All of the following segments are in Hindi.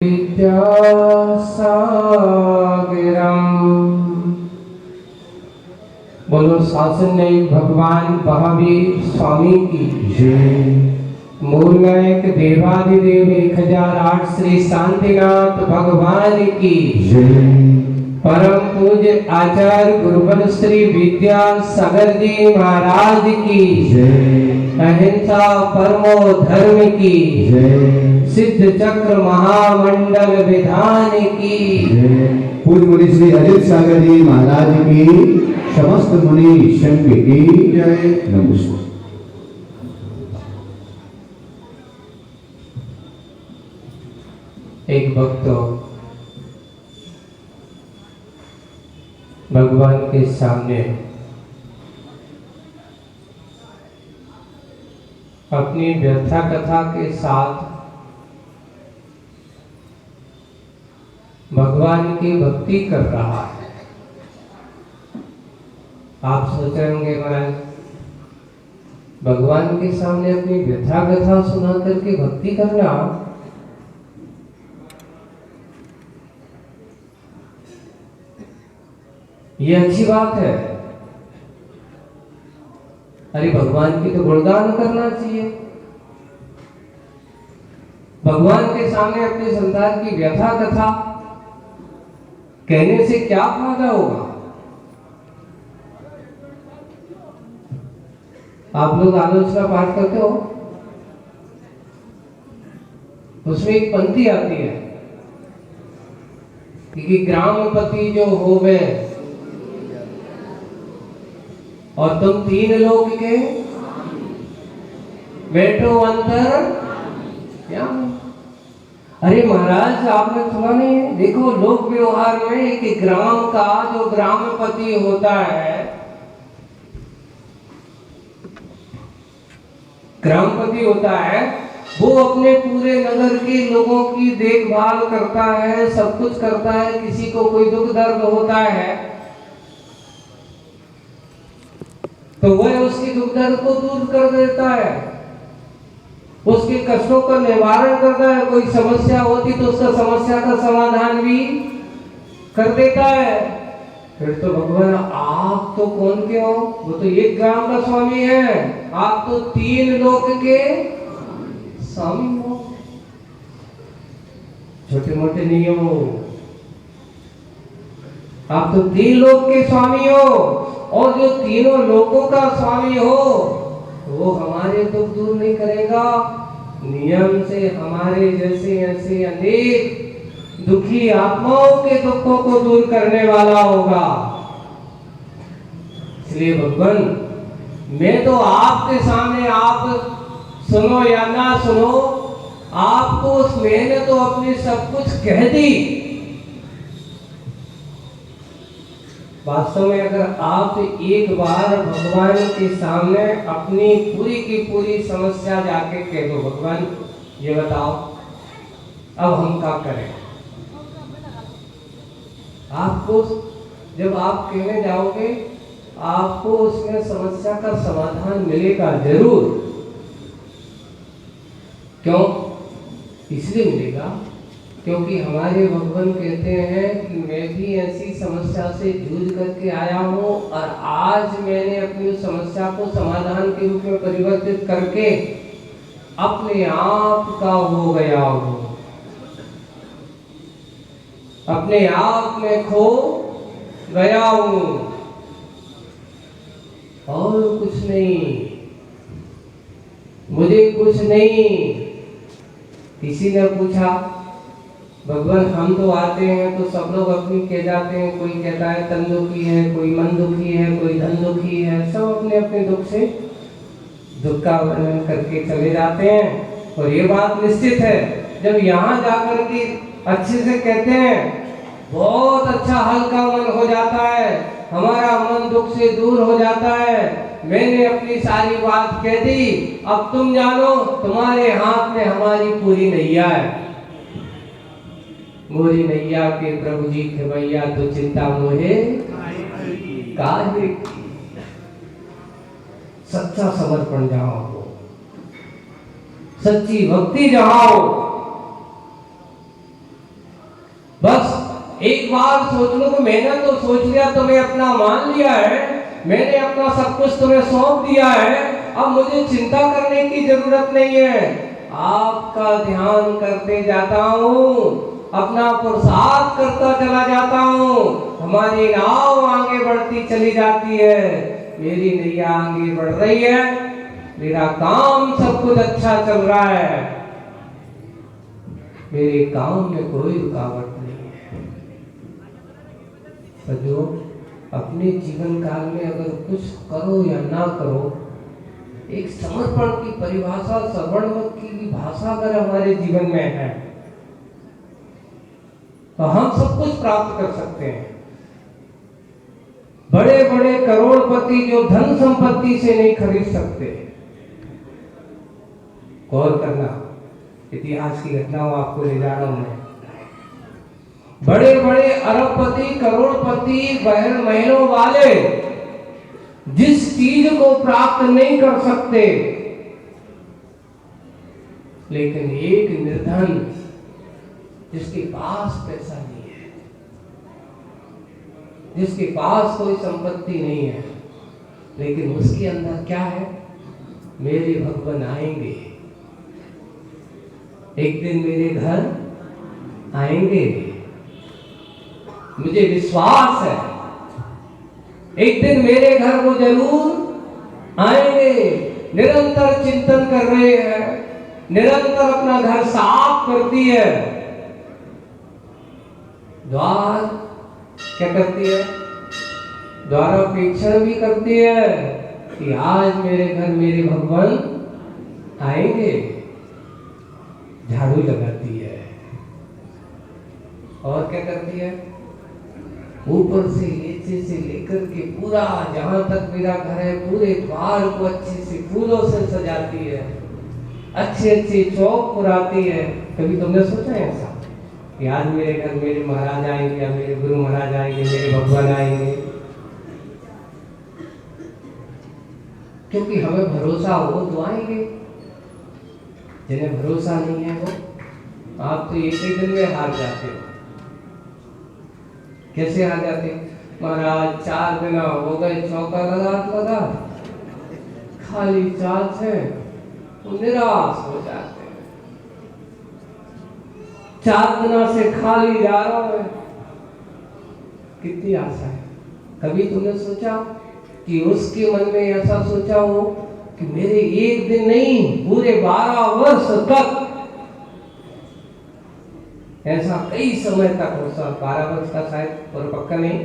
विद्यासागरम्। बोलो शासन नायक भगवान महावीर स्वामी की जय। मूल नायक देवाधिदेव 1008 श्री शांतिनाथ भगवान की जय। परम पूज्य आचार्य गुरुवर श्री विद्यासागर जी महाराज की जय। अहिंसा परमो धर्म की जय। सिद्ध चक्र महामंडल विधान की जय। पूज्य मुनि श्री अजित सागर जी महाराज की, समस्त मुनि संघ की जय। नमस्कार। एक भक्त भगवान के सामने अपनी व्यथा कथा के साथ भगवान की भक्ति कर रहा है। आप सोच रहे होंगे महाराज, भगवान के सामने अपनी व्यथा कथा सुना करके भक्ति करना ये अच्छी बात है। अरे भगवान की तो गुणगान करना चाहिए। भगवान के सामने अपने संतान की व्यथा कथा कहने से क्या फायदा होगा? आप लोग आलोचना पाठ करते हो, उसमें एक पंक्ति आती है कि ग्रामपति जो होवे और तुम तीन लोग के बैठो अंतर क्या? अरे महाराज, आपने सुना नहीं है? देखो, लोक व्यवहार में एक ग्राम का जो ग्रामपति होता है, ग्रामपति होता है, वो अपने पूरे नगर के लोगों की देखभाल करता है, सब कुछ करता है। किसी को कोई दुख दर्द होता है तो वह उसकी दुख दर्द को दूर कर देता है, उसके कष्टों का निवारण करता है। कोई समस्या होती तो उसका समस्या का समाधान भी कर देता है। फिर तो भगवान, आप तो कौन के हो? वो तो एक ग्राम का स्वामी है, आप तो तीन लोक के स्वामी हो। छोटे मोटे नहीं हो, आप तो तीन लोक के स्वामी हो, और जो तीनों लोगों का स्वामी हो वो हमारे दुख दूर नहीं करेगा, नियम से हमारे जैसे ऐसे अनेक दुखी आत्माओं के दुखों को दूर करने वाला होगा। इसलिए भगवान, मैं तो आपके सामने, आप सुनो या ना सुनो, आपको मैंने तो अपनी सब कुछ कह दी। वास्तव में अगर आप एक बार भगवान के सामने अपनी पूरी की पूरी समस्या जाके कह दो, भगवान ये बताओ अब हम क्या करें, आपको जब आप कहने जाओगे आपको उसमें समस्या का समाधान मिलेगा जरूर। क्यों? इसलिए मिलेगा क्योंकि हमारे भगवान कहते हैं कि मैं भी ऐसी समस्या से जूझ करके आया हूँ, और आज मैंने अपनी समस्या को समाधान के रूप में परिवर्तित करके अपने आप का हो गया हूँ, अपने आप में खो गया हूँ, और कुछ नहीं, मुझे कुछ नहीं। किसी ने पूछा, भगवान हम तो आते हैं तो सब लोग अपनी कह जाते हैं, कोई कहता है तन दुखी है, कोई मन दुखी है, कोई धन दुखी है, सब अपने अपने दुख से दुख का वर्णन करके चले जाते हैं। और ये बात निश्चित है, जब यहाँ जाकर के अच्छे से कहते हैं बहुत अच्छा हल्का मन हो जाता है, हमारा मन दुख से दूर हो जाता है। मैंने अपनी सारी बात कह दी, अब तुम जानो, तुम्हारे हाथ में हमारी पूरी नैया है। मोरी नैया के प्रभु जी के भैया, तो चिंता मोहे काहे की। सच्चा समर्पण जहां हो, सच्ची भक्ति जहां हो, बस एक बार सोच लो कि मैंने तो सोच लिया, तुम्हें अपना मान लिया है, मैंने अपना सब कुछ तुम्हें सौंप दिया है, अब मुझे चिंता करने की जरूरत नहीं है। आपका ध्यान करते जाता हूँ, अपना पुरुषार्थ करता चला जाता हूँ, हमारी नाव आगे बढ़ती चली जाती है, मेरी नैया आगे बढ़ रही है, मेरा काम सब कुछ अच्छा चल रहा है, मेरे काम में कोई रुकावट नहीं है। तो जो अपने जीवन काल में अगर कुछ करो या ना करो, एक समर्पण की परिभाषा, श्रवण की भाषा अगर हमारे जीवन में है तो हम सब कुछ प्राप्त कर सकते हैं। बड़े बड़े करोड़पति जो धन संपत्ति से नहीं खरीद सकते, गौर करना, इतिहास की घटनाओं आपको ले जा रहा हूं मैं। बड़े बड़े अरबपति, करोड़पति, बहन महलों वाले जिस चीज को प्राप्त नहीं कर सकते, लेकिन एक निर्धन जिसके पास पैसा नहीं है, जिसके पास कोई संपत्ति नहीं है, लेकिन उसके अंदर क्या है? मेरे भगवान आएंगे, एक दिन मेरे घर आएंगे, मुझे विश्वास है एक दिन मेरे घर वो जरूर आएंगे। निरंतर चिंतन कर रहे हैं, निरंतर अपना घर साफ करती है, द्वार क्या करती है? द्वारापेक्षण भी करती है कि आज मेरे घर मेरे भगवान आएंगे, झाड़ू लगाती है। और क्या करती है? ऊपर से नीचे से लेकर के पूरा जहां तक मेरा घर है, पूरे द्वार को अच्छे से फूलों से सजाती है, अच्छे अच्छे चौक पुराती है। कभी तुमने सोचा है ऐसा कि आज मेरे घर मेरे महाराज आएंगे, या मेरे गुरु महाराज आएंगे, मेरे भगवान आएंगे? क्योंकि हमें भरोसा हो तो आएंगे, जिन्हें भरोसा नहीं है वो आप तो एक ही दिन में हार जाते हो। कैसे हार जाते? महाराज 4 दिन हो गए, चौका लगा खाली चार्ज है, तो निराश हो जाते हैं। 4 दिनों से खाली जा रहा हूं, कितनी आशा है। कभी तुमने सोचा कि उसके मन में ऐसा सोचा हो कि मेरे एक दिन नहीं, पूरे 12 वर्ष तक, ऐसा कई समय तक हो, 12 वर्ष का शायद पर पक्का नहीं,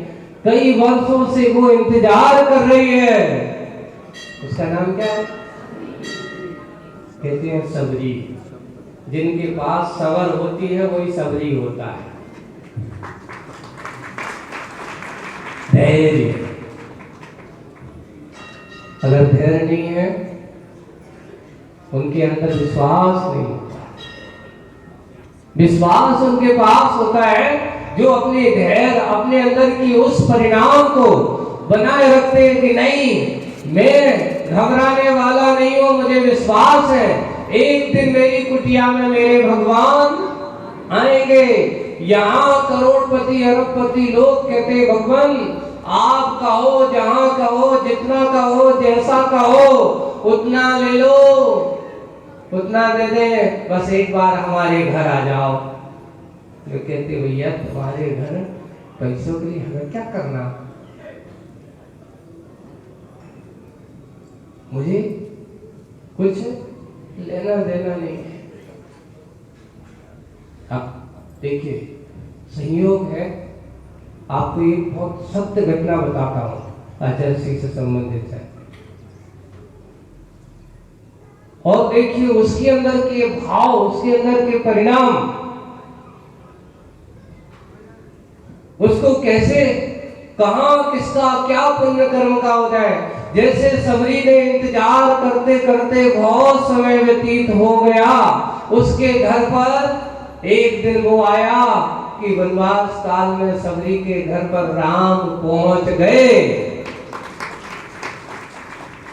कई वर्षों से वो इंतजार कर रही है। उसका नाम क्या है? कहते हैं सबरी। जिनके पास सबर होती है वही सबरी होता है। धैर्य, अगर धैर्य नहीं है, उनके अंदर विश्वास नहीं होता। विश्वास उनके पास होता है जो अपने धैर्य, अपने अंदर की उस परिणाम को बनाए रखते हैं कि नहीं, मैं घबराने वाला नहीं हूं, मुझे विश्वास है एक दिन मेरी कुटिया में मेरे भगवान आएंगे। यहाँ करोड़पति अरबपति लोग कहते भगवान आप कहो, जहां कहो, जितना कहो, जैसा कहो, उतना ले लो, उतना दे दे, बस एक बार हमारे घर आ जाओ। जो कहते भैया तुम्हारे घर पैसों के लिए हमें क्या करना, मुझे कुछ लेना देना नहीं है। अब देखिए, संयोग है, आपको एक बहुत सत्य घटना बताता हूं, आचार्य श्री से संबंधित है। और देखिए उसके अंदर के भाव, उसके अंदर के परिणाम, उसको कैसे, कहां किसका क्या पुण्य कर्म का हो जाए। जैसे सबरी ने इंतजार करते करते बहुत समय व्यतीत हो गया, उसके घर पर एक दिन वो आया कि वनवास काल में सबरी के घर पर राम पहुंच गए,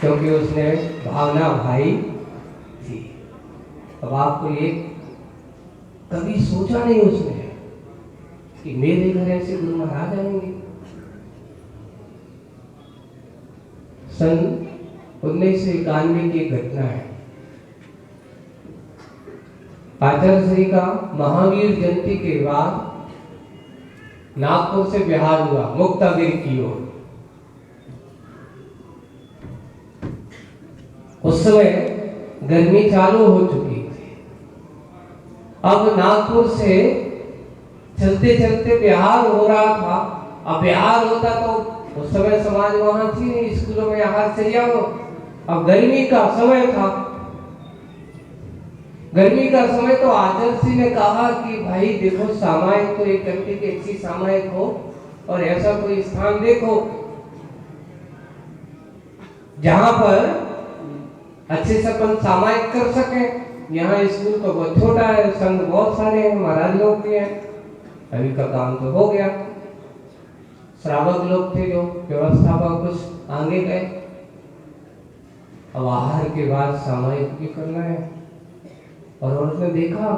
क्योंकि उसने भावना भाई थी। अब आपको एक कभी सोचा नहीं उसने कि मेरे घर ऐसे गुरु महाराज आएंगे। सन 1991 की एक घटना है। आचार्य श्री का महावीर जयंती के बाद नागपुर से बिहार हुआ मुक्तागिरी की ओर। उस समय गर्मी चालू हो चुकी थी। अब नागपुर से चलते चलते बिहार हो रहा था। अब बिहार होता तो उस समय समाज वहां थी नहीं, स्कूलों में आहार चले जाओ। अब गर्मी का समय था। गर्मी का समय तो आचार्य जी ने कहा कि भाई देखो, सामायिक तो एक घंटे की अच्छी सामायिक हो और ऐसा कोई स्थान देखो जहां पर अच्छे से अपन सामायिक कर सकें। यहाँ स्कूल तो बहुत छोटा है, संघ बहुत सारे हैं, महाराज लोग भी हैं, अभी का काम तो हो गया। श्रावक लोग थे जो व्यवस्थापक, कुछ आगे गए। अब आहार के बाद सामायिक भी करना है। और उसने देखा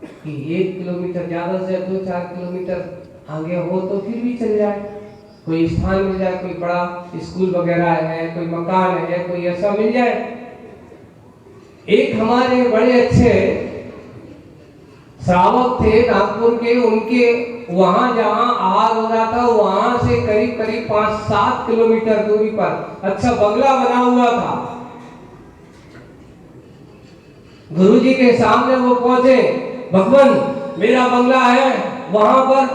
कि 1 किलोमीटर ज्यादा से 2-4 किलोमीटर आगे हो तो फिर भी चल जाए, कोई स्थान मिल जाए, कोई बड़ा स्कूल वगैरह है, कोई मकान है, कोई ऐसा मिल जाए। एक हमारे बड़े अच्छे श्रावक थे नागपुर के, उनके वहां जहां आहार हो रहा था वहां से करीब करीब 5-7 किलोमीटर दूरी पर अच्छा बंगला बना हुआ था। गुरुजी के सामने वो पहुंचे, भगवान मेरा बंगला है, वहां पर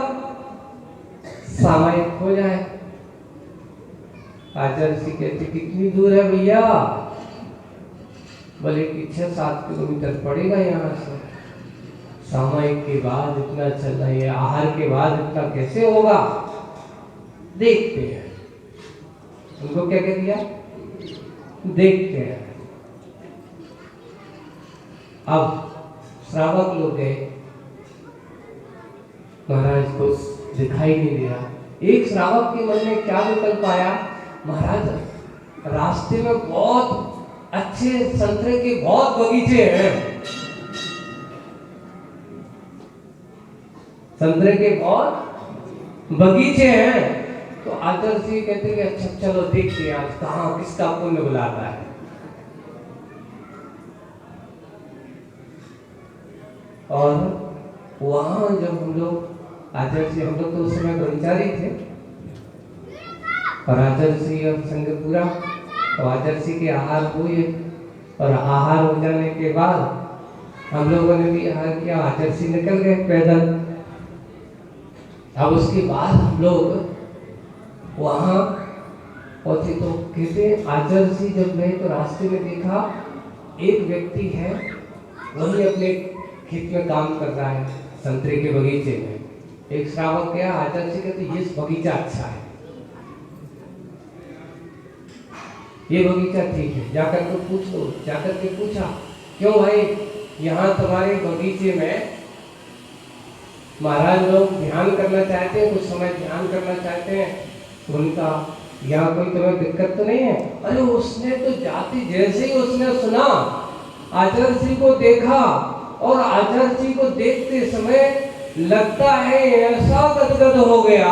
सामायिक हो जाए। आचार्य जी कहते कितनी दूर है भैया? बोले कि 6-7 किलोमीटर पड़ेगा यहाँ से। सामायिक के बाद इतना चलना है, आहार के बाद इतना कैसे होगा? देखते हैं। उनको क्या कह दिया? देखते हैं। अब श्रावक लोग गए, महाराज को दिखाई नहीं दिया। एक श्रावक के मन में क्या विकल्प आया, महाराज रास्ते में बहुत अच्छे संतरे के बहुत बगीचे हैं, संतरे के बहुत बगीचे हैं। तो आचार्य जी कहते कि अच्छा चलो देखते हैं आज कहाँ किसका पुण्य बुलाता है। और वहां जब हम लोग आचार्य जी, हम लोग तो उस समय ब्रह्मचारी थे और आचार्य जी और संघ पूरा, तो आचार्य जी के आहार हुए और आहार हो जाने के बाद हम लोगों ने भी आहार किया। आचार्य जी निकल गए पैदल। अब उसके बाद हम लोग वहां पहुंचे तो कहते आचार्य जी जब गए तो रास्ते में देखा एक व्यक्ति है, वही अपने खेत में काम कर रहा है संतरे के बगीचे में। एक श्रावक गया, आचार्य जी कहते ये बगीचा अच्छा है, ये बगीचा ठीक है, जाकर के पूछ लो। जाकर के पूछा, क्यों भाई यहाँ तुम्हारे बगीचे में महाराज लोग ध्यान करना चाहते हैं, कुछ समय ध्यान करना चाहते हैं, उनका यहाँ कोई तुम्हें दिक्कत तो नहीं है? अरे उसने तो जाति जैसे ही उसने सुना, आचार्य जी को देखा और आचार्य जी को देखते समय लगता है ऐसा गदगद हो गया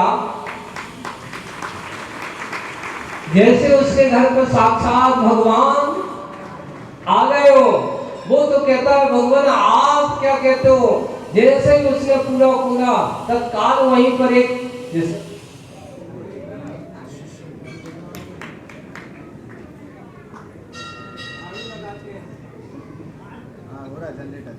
जैसे उसके घर पर साक्षात भगवान आ गए हो। वो तो कहता है भगवान आप क्या कहते हो? जैसे ही उसने पूरा तत्काल वहीं पर एक जैसे जनरेटर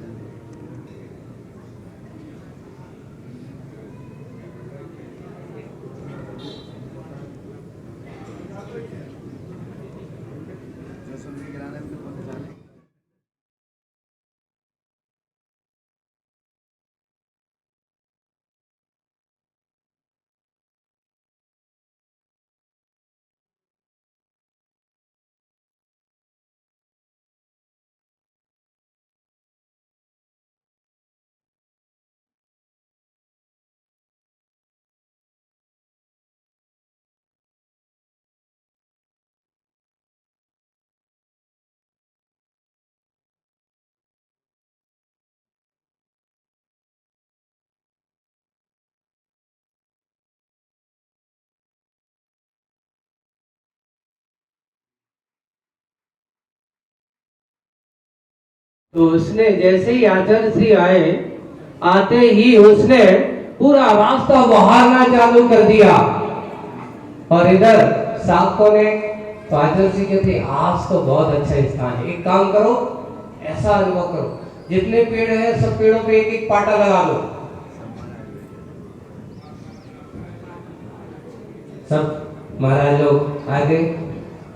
तो उसने जैसे ही आचार्य श्री आए, आते ही उसने पूरा रास्ता बहारना चालू कर दिया। और इधर साधकों ने तो आचार्य श्री कहते आज तो बहुत अच्छा स्थान है, एक काम करो, ऐसा अनुभव करो, जितने पेड़ हैं सब पेड़ों पे एक एक पाटा लगा लो। सब महाराज लोग आ गए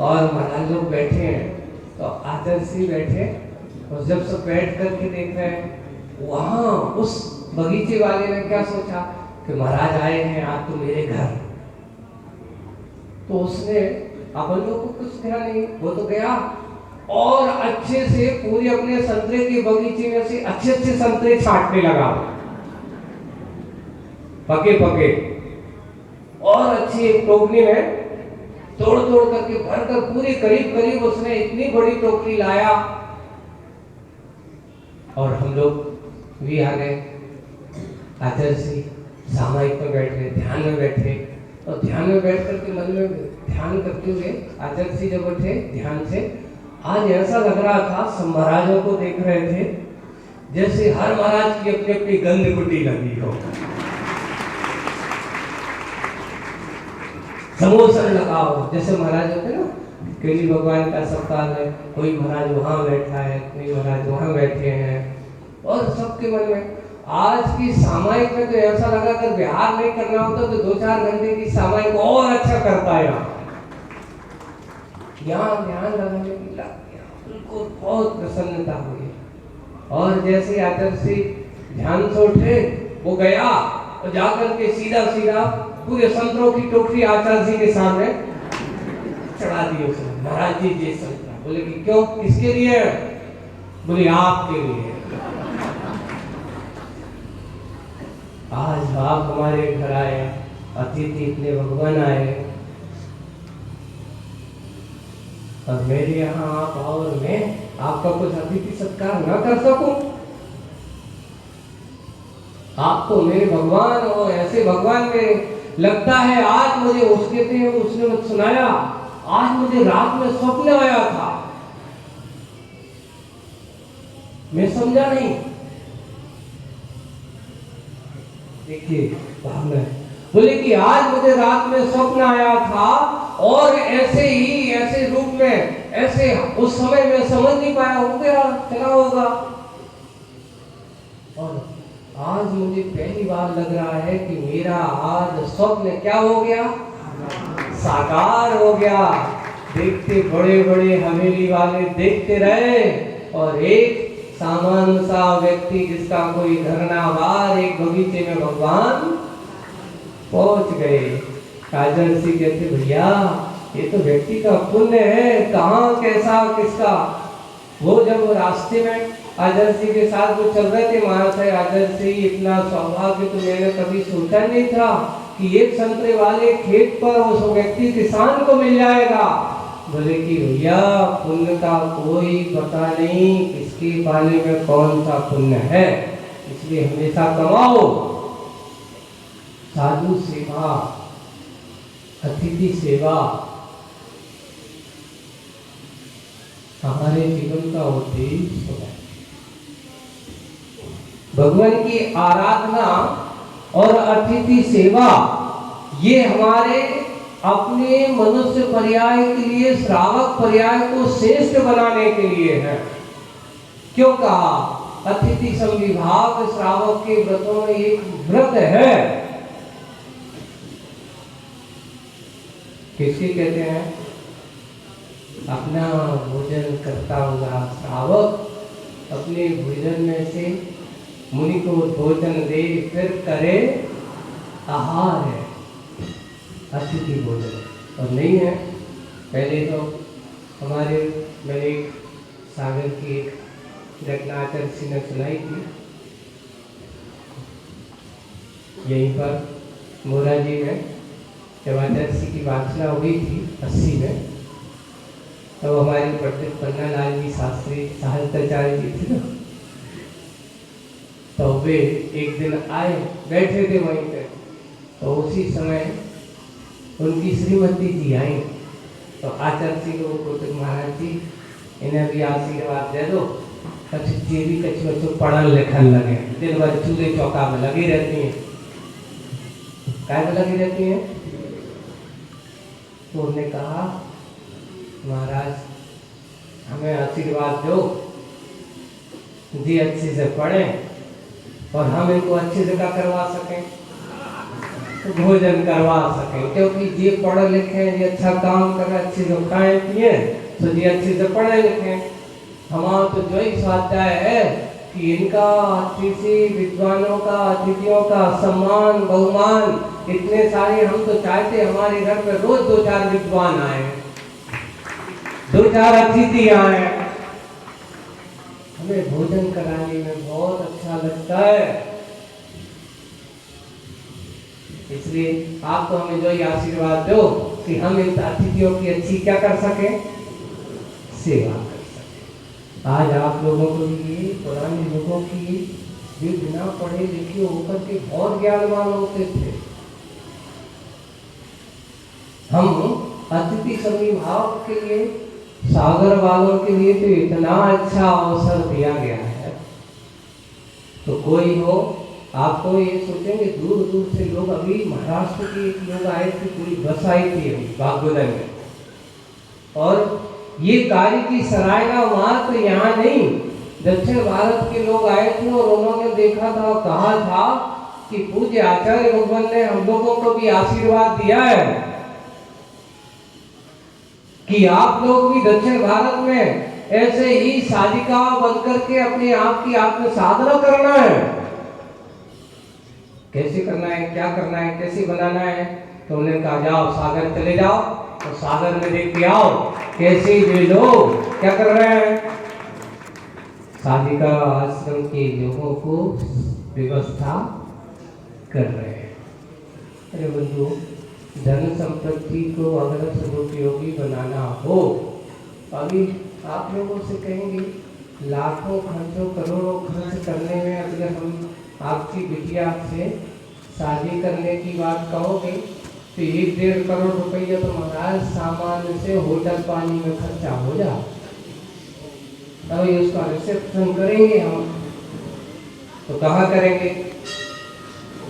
और महाराज लोग बैठे हैं। तो आचार्य श्री बैठे और जब सब बैठ करके देख रहे हैं, वहां उस बगीचे वाले ने क्या सोचा कि महाराज आए हैं आज तो मेरे घर। तो उसने अपन लोग को कुछ ध्यान नहीं, वो तो गया और अच्छे से पूरे अपने संतरे के बगीचे में से अच्छे अच्छे संतरे छांटने लगा, पके पके, और अच्छी एक टोकरी में तोड़ तोड़ करके भरकर पूरी करीब करीब उसने इतनी बड़ी टोकरी लाया। और हम लोग भी आ गए। आचार्य श्री सामायिक में बैठ गए, ध्यान में बैठे, और ध्यान में बैठ करके मन में ध्यान करते हुए आचार्य श्री जब बैठे ध्यान से, आज ऐसा लग रहा था सब महाराजों को देख रहे थे जैसे हर महाराज की अपनी अपनी गंध कुटी लगी हो, समोसन लगा हो। जैसे महाराज होते ना, केली भगवान का सप्ताह है, कोई महाराज वहां बैठा है, कोई महाराज वहां बैठे हैं, और सबके मन में आज की सामायिक में तो ऐसा लगा अगर बिहार नहीं करना होता तो 2-4 घंटे की सामायिक और अच्छा करता है। यहाँ ध्यान लगाने की बिल्कुल बहुत प्रसन्नता हुई। और जैसे आचार्य श्री ध्यान से उठे, वो गया और जाकर के सीधा सीधा पूरे संतरों की टोकरी आचार्य जी के सामने चढ़ा दी उसने। महाराज जी ये संतरा। बोले कि क्यों, किसके लिए? बोले आपके लिए। आज आप हमारे घर आए, अतिथि इतने भगवान आए, और मेरे यहाँ आप आओ और मैं आपका कुछ अतिथि सत्कार न कर सकूं? आप तो मेरे भगवान हो, ऐसे भगवान में लगता है। आज मुझे उसके थे, उसने मुझे सुनाया, आज मुझे रात में स्वप्न आया था, मैं समझा नहीं। देखिए भावना, बोले कि आज मुझे रात में स्वप्न आया था और ऐसे ही ऐसे रूप में, ऐसे उस समय में समझ नहीं पाया, हो गया चला होगा। और आज मुझे पहली बार लग रहा है कि मेरा आज स्वप्न क्या हो गया, साकार हो गया। देखते बड़े बड़े हवेली वाले देखते रहे, और एक सामान्य सा व्यक्ति जिसका कोई घर ना बार, एक बगीचे में भगवान पहुंच गए। आचार्य श्री कहते भैया ये तो व्यक्ति का पुण्य है, कहाँ कैसा किसका। वो जब रास्ते में आचार्य श्री के साथ वो चल रहे थे, महाराज आचार्य श्री इतना सौभाग्य तो मैंने कभी सोचा नहीं था कि एक संतरे वाले खेत पर उस व्यक्ति किसान को मिल जाएगा। बोले कि भैया पुण्य का कोई पता नहीं, किसके पाले में कौन सा पुण्य है, इसलिए हमेशा कमाओ। साधु सेवा, अतिथि सेवा हमारे जीवन का उद्देश्य है। भगवान की आराधना और अतिथि सेवा ये हमारे अपने मनुष्य पर्याय के लिए, श्रावक पर्याय को श्रेष्ठ बनाने के लिए है। क्यों कहा? अतिथि संविभाग श्रावक के व्रतों में एक व्रत है। किसकी कहते हैं? अपना भोजन करता हुआ श्रावक अपने भोजन में से मुनि को भोजन दे, फिर करे आहार है, अतिथि भोजन। और नहीं है, पहले तो हमारे मैंने सागर की एक घटना आचार्य श्री ने सुनाई थी। यहीं पर मोराजी में जब आचार्य श्री की वार्षिका हुई थी 80 में, तो हमारे पंडित पन्नालाल जी शास्त्री साहित्याचार्य जी थे ना, तो वे एक दिन आए, बैठे थे वहीं पे। तो उसी समय उनकी श्रीमती जी आई। तो आचार्य जी को बोलते महाराज जी इन्हें भी आशीर्वाद दे दो। कछु चेरी कछु बच्चों पढ़ल लिखल लगे, दिन भर चूल्हे चौका में लगी रहती हैं। काय में लगी रहती हैं? तो उन्होंने कहा महाराज हमें आशीर्वाद दो, जी अच्छे से पढ़ें और हम इनको अच्छी जगह करवा सकें, तो भोजन करवा सकें, क्योंकि ये पढ़े लिखे ये अच्छा काम करें, अच्छे से खाएं पिए, तो ये अच्छे से पढ़े लिखें। हमारा तो जो ही स्वाध्याय है कि इनका अतिथि विद्वानों का अतिथियों का सम्मान बहुमान इतने सारे, हम तो चाहते हमारे घर पे रोज 2-4 विद्वान आए, 2-4 अतिथि आए, हमें भोजन कराने में बहुत अच्छा लगता है। इसलिए आप तो हमें जो ही आशीर्वाद दो कि हम इन अतिथियों की अच्छी क्या कर सकें, सेवा कर सकें। आज आप लोगों को भी पुराने लोगों की भी बिना पढ़े लिखे होकर के बहुत ज्ञानवान होते थे। हम अतिथि समभाव के लिए सागर वालों के लिए तो इतना अच्छा अवसर दिया गया है। तो कोई हो, आप तो ये सोचेंगे दूर दूर से लोग, अभी महाराष्ट्र के एक लोग आए थे, पूरी बस आई थी अभी बागोदर में, और ये कार्य की सराहना वहां तो यहाँ नहीं, दक्षिण भारत के लोग आए थे और उन्होंने देखा था, कहा था कि पूज्य आचार्य भगवान ने हम लोगों को भी आशीर्वाद दिया है कि आप लोग भी दक्षिण भारत में ऐसे ही साधिका बनकर के अपने आप की आत्म साधना करना है। कैसे करना है, क्या करना है, कैसे बनाना है? तो उन्होंने कहा जाओ सागर चले जाओ और सागर में देख के आओ कैसे वे लोग क्या कर रहे हैं, साधिका आश्रम के लोगों को व्यवस्था कर रहे हैं। अरे बंधु, धन संपत्ति को अगर सदुपयोगी बनाना हो, अभी आप लोगों से कहेंगे लाखों खर्चों करोड़ों खर्च करने में अगर हम आपकी बिटिया से शादी करने की बात कहोगे तो 1-1.5 करोड़ रुपया तो महाराज सामान्य से होटल पानी में खर्चा हो जाए। अभी उसका रिसेप्शन करेंगे हम, तो कहाँ करेंगे?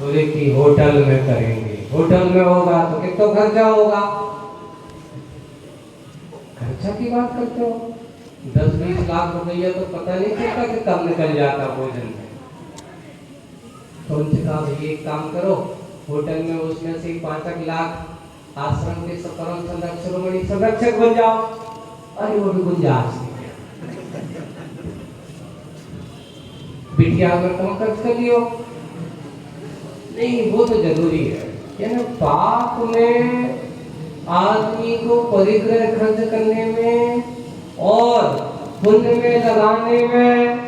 बोले कि होटल में करेंगे। होटल में होगा तो कितना खर्चा होगा? खर्चा की बात करते हो, 10-20 लाख रुपया तो पता नहीं चलता कि कब निकल जाता भोजन में। तो उनसे कहा भाई एक काम करो, होटल में उसमें से 5 लाख आश्रम के परम संरक्षक बन जाओ। अरे वो भी गुंजाइश नहीं, बिटिया अगर कम खर्च कर लियो, नहीं वो तो जरूरी है। यानी पाप में आदमी को परिग्रह खर्च करने में और पुण्य में लगाने में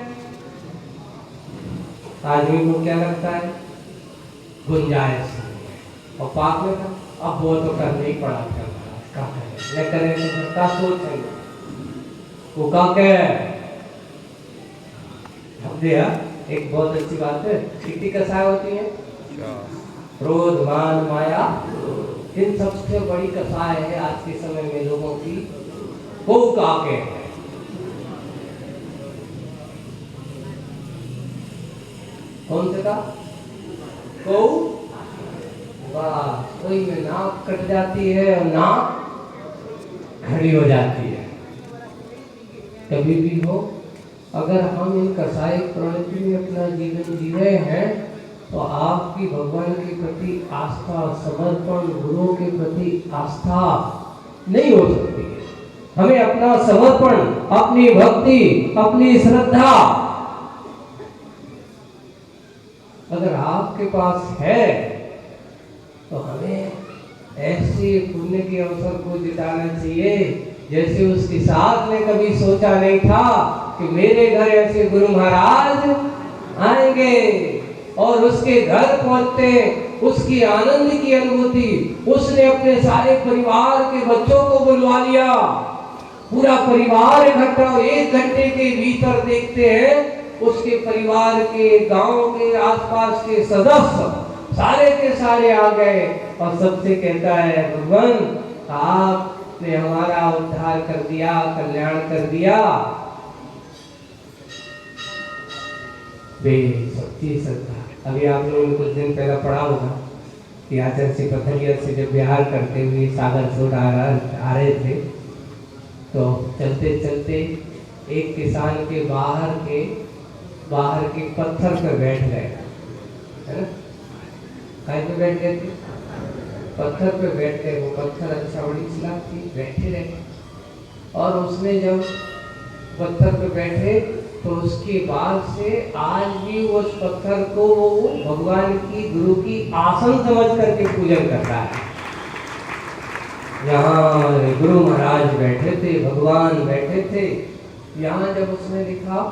आदमी को क्या लगता है, गुंजाइश। और पाप में था अब वो तो करना ही पड़ा था, न करे तो का सोच है वो का एक बहुत अच्छी बात है। कितनी कसाय होती है? क्रोध मान माया, इन सबसे बड़ी कसाय है आज के समय में लोगों की वो काके है। कौन से का? को बस कोई में नाक कट जाती है और नाक खड़ी हो जाती है। कभी भी हो, अगर हम इन कसाई प्रवृत्ति में अपना जीवन जी रहे हैं तो आपकी भगवान के प्रति आस्था, समर्पण, गुरु के प्रति आस्था नहीं हो सकती है। हमें अपना समर्पण, अपनी भक्ति, अपनी श्रद्धा अगर आपके पास है तो हमें ऐसे पुण्य के अवसर को जिताना चाहिए जैसे उसकी साथ ने कभी सोचा नहीं था कि मेरे घर ऐसे गुरु महाराज आएंगे। और उसके घर पहुंचते उसकी आनंद की अनुभूति, उसने अपने सारे परिवार के बच्चों को बुलवा लिया, पूरा परिवार इकट्ठा 1 घंटे के भीतर देखते हैं उसके परिवार के, गांव के आसपास के सदस्य सारे के सारे आ गए और सबसे कहता है भगवान आपने हमारा उद्धार कर दिया, कल्याण कर दिया। सच्ची श्रद्धा। अभी आप लोगों ने कुछ दिन पहले पढ़ा होगा कि आचार्य श्री पथरिया से जब बिहार करते हुए सागर छोड़ आ रहे थे, तो चलते चलते एक किसान के बाहर के पत्थर पर बैठ गए, है ना? काय पे बैठ गए थे? पत्थर पे बैठ गए। वो पत्थर अच्छा बड़ी स्लैब थी, बैठे रहे। और उसने जब पत्थर पे बैठे तो उसके बाद से आज भी उस पत्थर को वो भगवान की गुरु की आसन समझ करके पूजन करता है। यहाँ गुरु महाराज बैठे थे, भगवान बैठे थे। यहाँ जब उसने लिखा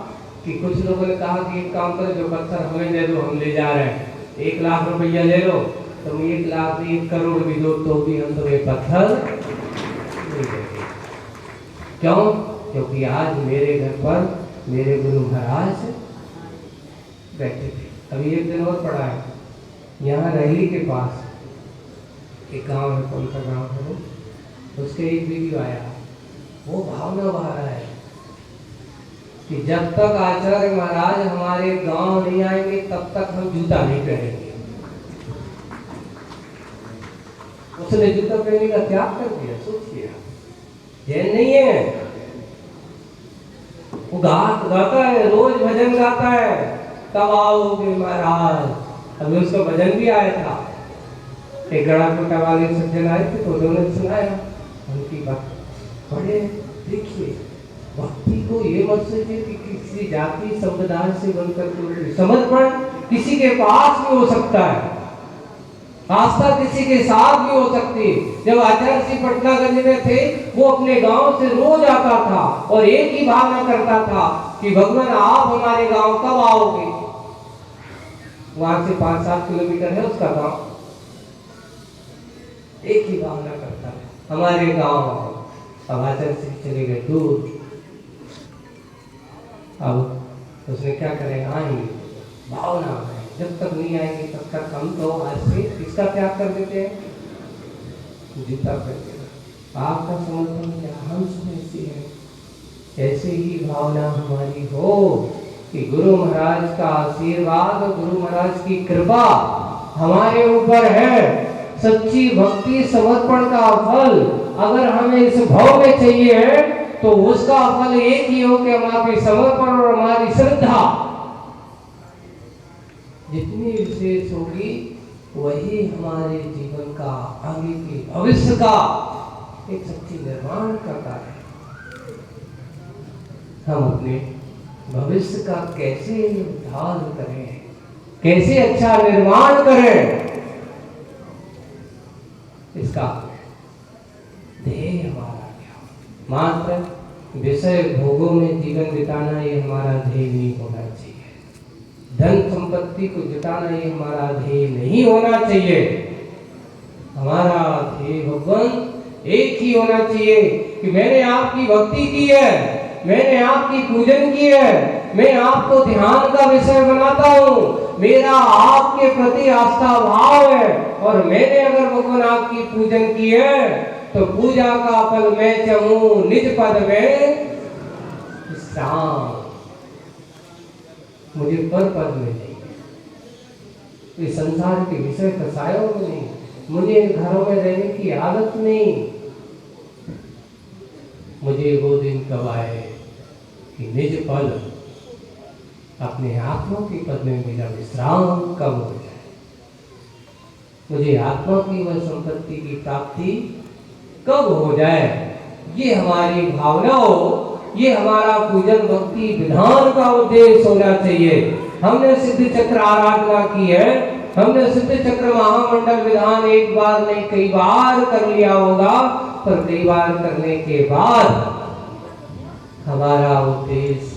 कि कुछ लोगों ने कहा कि एक काम करो, जो पत्थर हमें दे दो, हम ले जा रहे हैं, 1 लाख रुपया ले लो, तुम 1 लाख 1 करोड़ भी दो तो भी हम तुम्हें पत्थर नहीं देंगे। क्यों? क्योंकि आज मेरे घर पर मेरे गुरु महाराज बैठे थे। अभी एक दिन और पढ़ा है, यहाँ रैली के पास एक गांव है, कौन सा गांव है वो, उसके एक वीडियो आया, वो भावना बहा रहा है कि जब तक आचार्य महाराज हमारे गांव नहीं आएंगे तब तक हम जूता नहीं पहनेंगे। उसने जूता पहनने का त्याग कर दिया। सोचिए, जैन नहीं है, वो गाता है, रोज भजन गाता है, कब आओगे महाराज। अभी उसका भजन भी आया था, एक गड़ाकोटा वाले सज्जन आए थे तो उन्होंने सुनाया उनकी बात। बड़े देखिए, भक्ति को ये मत सोचिए कि किसी जाति संप्रदाय से बनकर कोई समर्पण किसी के पास भी हो सकता है, आस्था किसी के साथ भी हो सकती है। जब आचार्य श्री पटनागंज में थे, वो अपने गांव से रोज आता था और एक ही भावना करता था कि भगवान आप हमारे गांव कब आओगे। वहां से 5-7 किलोमीटर है उसका गांव। एक ही भावना करता था, हमारे गांव आओ। अब आचार्य श्री चले गए दूर। अब उसने क्या करें, आएंगे, भावना है, जब तक नहीं आएंगे तब तक हम तो आज से किसका त्याग कर देते हैं, जूता कर देना। आपका समर्पण क्या हम समझते हैं। ऐसे ही भावना हमारी हो कि गुरु महाराज का आशीर्वाद, गुरु महाराज की कृपा हमारे ऊपर है। सच्ची भक्ति समर्पण का फल अगर हमें इस भाव में चाहिए है तो उसका फल एक ही हो कि हमारे समर्पण और हमारी श्रद्धा जितनी विशेष होगी वही हमारे जीवन का, आगे के भविष्य का एक सच्ची निर्माण करता है। हम अपने भविष्य का कैसे उद्धार करें, कैसे अच्छा निर्माण करें, इसका ध्येय हमारा क्या। मात्र विषय भोगों में जीवन बिताना ये हमारा ध्येय नहीं होना चाहिए। धन संपत्ति को जुटाना ये हमारा ध्येय नहीं होना चाहिए। हमारा ध्येय भगवान एक ही होना चाहिए कि मैंने आपकी भक्ति की है, मैंने आपकी पूजन की है, मैं आपको ध्यान का विषय बनाता हूँ, मेरा आपके प्रति आस्था भाव है और मैंने अगर भगवान आपकी पूजन की है तो पूजा का फल मैं चाहूं निज पद में विश्राम। मुझे पर पद में नहीं, इस संसार के विषय कसायों में नहीं, मुझे घरों में रहने की आदत नहीं। मुझे वो दिन कब आए कि निज पद, अपने आत्मा के पद में मेरा विश्राम कब हो जाए। मुझे आत्मा की वह संपत्ति की प्राप्ति कब हो जाए। ये हमारी भावना हो, ये हमारा पूजन भक्ति विधान का उद्देश्य होना चाहिए। हमने सिद्ध चक्र आराधना की है, हमने सिद्ध चक्र महामंडल विधान एक बार नहीं कई बार कर लिया होगा, पर कई बार करने के बाद हमारा उद्देश्य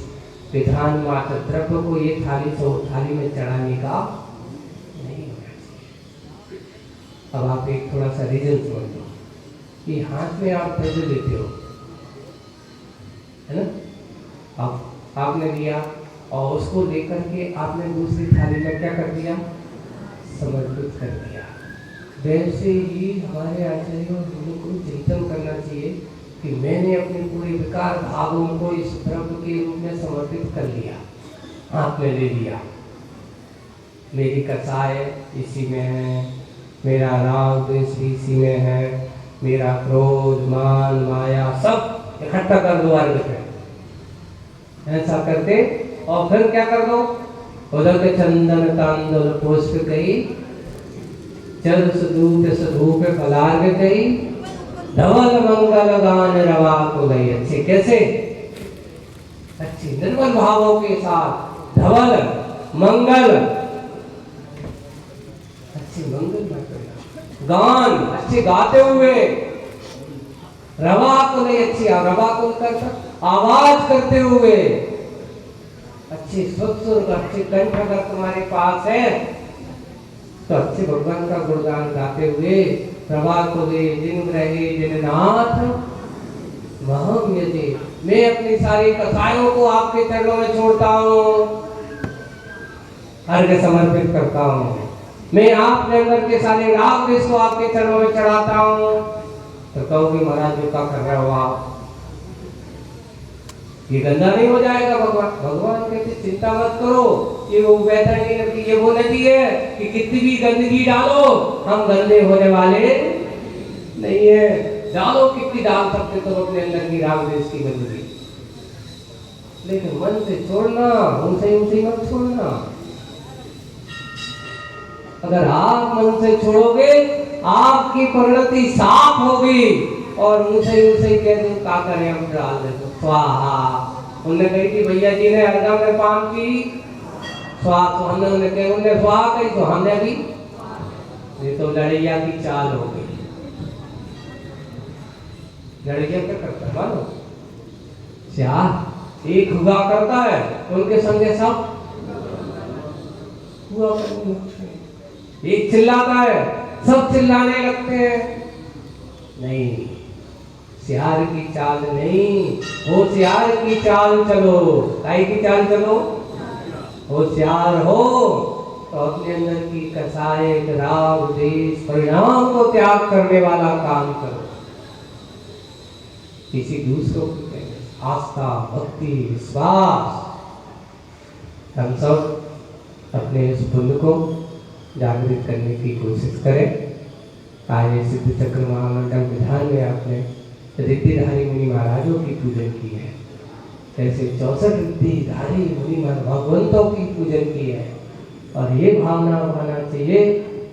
विधान मात्र द्रव्य को ये थाली से वो थाली में चढ़ाने का नहीं होना चाहिए। अब आप एक थोड़ा सा रीजन समझ लो कि हाथ में आप द्रव्य लेते हो, है ना? अब आपने लिया और उसको लेकर के आपने दूसरी थाली में क्या कर दिया, समर्पित कर दिया। वैसे ही हमारे आचार्यों को चिंतन करना चाहिए कि मैंने अपने पूरे विकार भावों को इस द्रव्य के रूप में समर्पित कर लिया, हाथ में ले लिया। मेरी कसाय इसी में है, मेरा राग द्वेष भी इसी में है, मेरा क्रोध मान माया सब इकट्ठा कर दो अर्घ पे। ऐसा करके और फिर क्या कर दो, उदक चंदन तांदुल पुष्प कही, चल सदूप सधूप फलार्घ कही, धवल मंगल गान रवा को गई। अच्छे कैसे, अच्छे निर्मल भावों के साथ धवल मंगल, अच्छे मंगल गान अच्छे गाते हुए, रवा को नहीं अच्छी रवा को कर आवाज करते हुए, अच्छे स्वच्छ अच्छे कंठ अगर तुम्हारे पास है तो अच्छे भगवान का गुणगान गाते हुए, रवा को दे जिन रहे जिननाथ महम यदि, मैं अपनी सारी कसायों को आपके चरणों में छोड़ता हूँ, अर्घ समर्पित करता हूँ। मैं आपके अंदर के सारे राग द्वेष को आपके चरणों में चढ़ाता हूँ। तो कहोगे महाराज जो क्या कर रहे हो आप, ये गंदा नहीं हो जाएगा। भगवान कहते चिंता मत करो, ये वो वैतरणी नदी, ये वो नदी है कि कितनी भी गंदगी डालो हम गंदे होने वाले नहीं है। डालो कितनी डाल सकते तो अपने अंदर की राग द्वेष की गंदगी, लेकिन मन से छोड़ना, उनसे मत छोड़ना। अगर आप मन से छोड़ोगे आपकी परिणति साफ होगी, और उनसे कह दो क्या करें हम डाल दे दो स्वाहा। उन्होंने कही कि भैया जी ने अर्घा में पान की स्वाहा, तो हमने कही उन्हें स्वाहा कही तो हमने भी, ये तो लड़ैया की चाल हो गई। लड़ैया क्या करता है मानो, चार एक हुआ करता है उनके संगे सब हुआ करते हैं, एक चिल्लाता है सब चिल्लाने लगते हैं। नहीं, सियार की चाल नहीं, होशियार की चाल चलो। काई की चाल चलो, होशियार हो तो अपने अंदर की कसाय राग द्वेष परिणाम को त्याग करने वाला काम करो। किसी दूसरों की आस्था भक्ति विश्वास, हम सब अपने इस पुण्य को जागृत करने की कोशिश करें। आज सिद्ध चक्र महामंडल विधान में आपने रिद्धिधारी मुनि महाराजों की पूजन की है, ऐसे 64 रिद्धिधारी मुनि भगवंतों की पूजन की है। और ये भावना होना चाहिए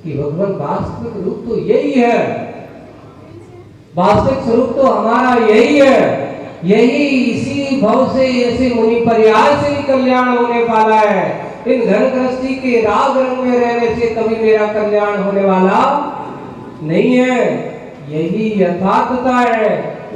कि भगवान वास्तविक रूप तो यही है, वास्तविक स्वरूप तो हमारा यही है, यही इसी भाव से ऐसे मुनि पर्याय से ही कल्याण होने वाला है। इन घर गृहस्थी के राग रंग में रहने से कभी मेरा कल्याण होने वाला नहीं है। यही यथार्थता है,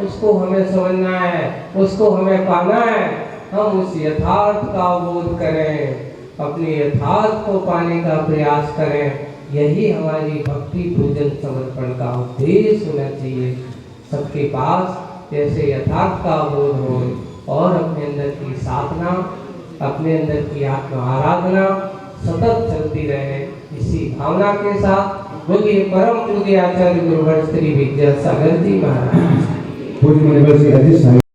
उसको हमें समझना है, उसको हमें पाना है। हम उस यथार्थ का बोध करें, अपने यथार्थ को पाने का प्रयास करें। यही हमारी भक्ति पूजन समर्पण का उद्देश्य होना चाहिए। सबके पास जैसे यथार्थ का बोध हो और अपने अंदर की साधना, अपने अंदर की आत्म आराधना सतत चलती रहे। इसी भावना के साथ बोलिए परम पूज्य आचार्य गुरुवर श्री विद्यासागर जी महाराज। पूज्य मुनिवर श्री अजित साहिब